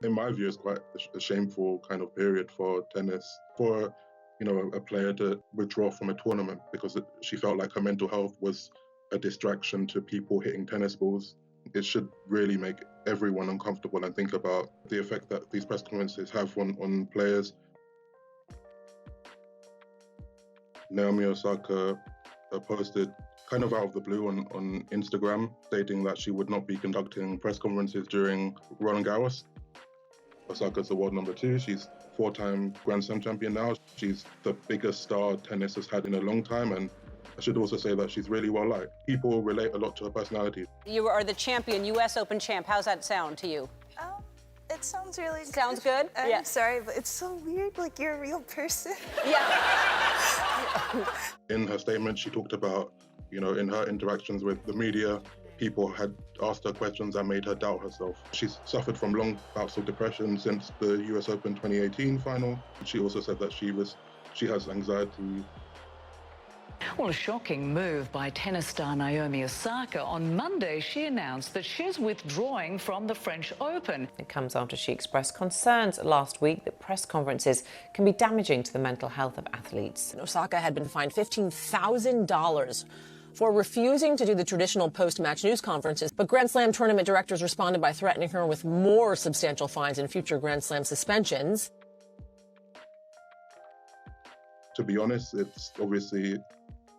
In my view, it's quite a shameful kind of period for tennis, for a player to withdraw from a tournament because she felt like her mental health was a distraction to people hitting tennis balls. It should really make everyone uncomfortable and think about the effect that these press conferences have on players. Naomi Osaka posted kind of out of the blue on Instagram, stating that she would not be conducting press conferences during Roland Garros. Osaka's the world number 2. She's 4-time Grand Slam champion now. She's the biggest star tennis has had in a long time, and I should also say that she's really well liked. People relate a lot to her personality. You are the champion, U.S. Open champ. How's that sound to you? It sounds really good. Sounds good? I'm sorry, but it's so weird, like you're a real person. Yeah. In her statement, she talked about, in her interactions with the media, people had asked her questions that made her doubt herself. She's suffered from long bouts of depression since the US Open 2018 final. She also said that she has anxiety. Well, a shocking move by tennis star Naomi Osaka. On Monday, she announced that she's withdrawing from the French Open. It comes after she expressed concerns last week that press conferences can be damaging to the mental health of athletes. Osaka had been fined $15,000 for refusing to do the traditional post-match news conferences. But Grand Slam tournament directors responded by threatening her with more substantial fines and future Grand Slam suspensions. To be honest, it's obviously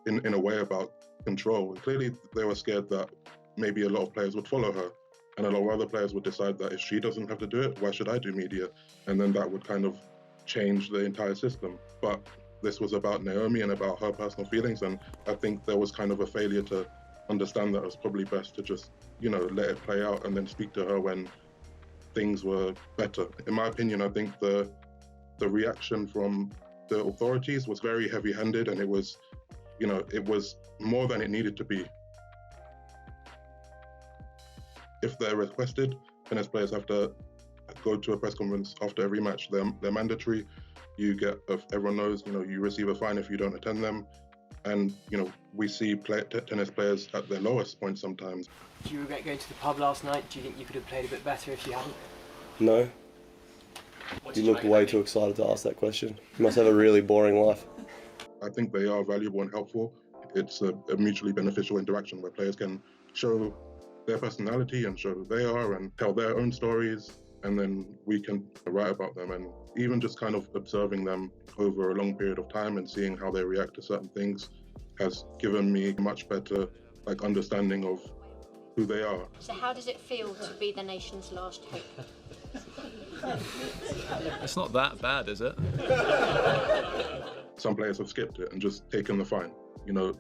in a way about control. Clearly, they were scared that maybe a lot of players would follow her, and a lot of other players would decide that if she doesn't have to do it, why should I do media? And then that would kind of change the entire system. But this was about Naomi and about her personal feelings, and I think there was kind of a failure to understand that it was probably best to just, let it play out and then speak to her when things were better. In my opinion, I think the reaction from the authorities was very heavy-handed, and it was more than it needed to be. If they're requested, tennis players have to go to a press conference after every match. They're mandatory. You get, everyone knows, you receive a fine if you don't attend them. And, we see tennis players at their lowest point sometimes. Do you regret going to the pub last night? Do you think you could have played a bit better if you hadn't? No. You look way too excited to ask that question. You must have a really boring life. I think they are valuable and helpful. It's a mutually beneficial interaction where players can show their personality and show who they are and tell their own stories, and then we can write about them. And even just kind of observing them over a long period of time and seeing how they react to certain things has given me a much better understanding of who they are. So how does it feel to be the nation's last hope? It's not that bad, is it? Some players have skipped it and just taken the fine.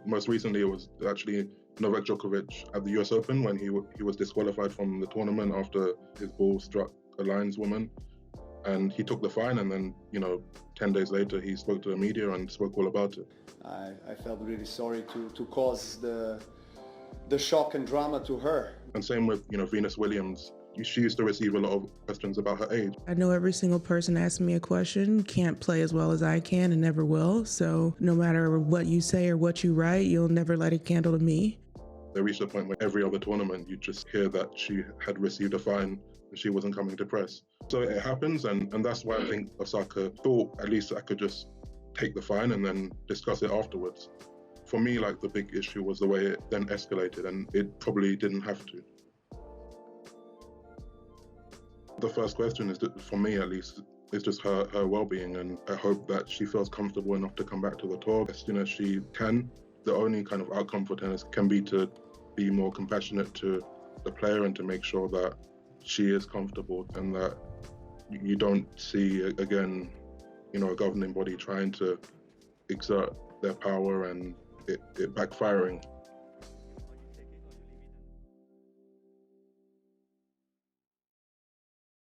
Most recently it was actually Novak Djokovic at the US Open when he was disqualified from the tournament after his ball struck a lineswoman, and he took the fine, and then 10 days later he spoke to the media and spoke all about it. I felt really sorry to cause the shock and drama to her. And same with Venus Williams. She used to receive a lot of questions about her age. I know every single person asking me a question can't play as well as I can and never will. So no matter what you say or what you write, you'll never light a candle to me. They reached a point where every other tournament, you just hear that she had received a fine and she wasn't coming to press. So it happens, and that's why I think Osaka thought at least I could just take the fine and then discuss it afterwards. For me, the big issue was the way it then escalated, and it probably didn't have to. The first question is, for me at least, is just her well-being, and I hope that she feels comfortable enough to come back to the tour as soon as she can. The only kind of outcome for tennis can be to be more compassionate to the player and to make sure that she is comfortable and that you don't see, again, a governing body trying to exert their power and it backfiring.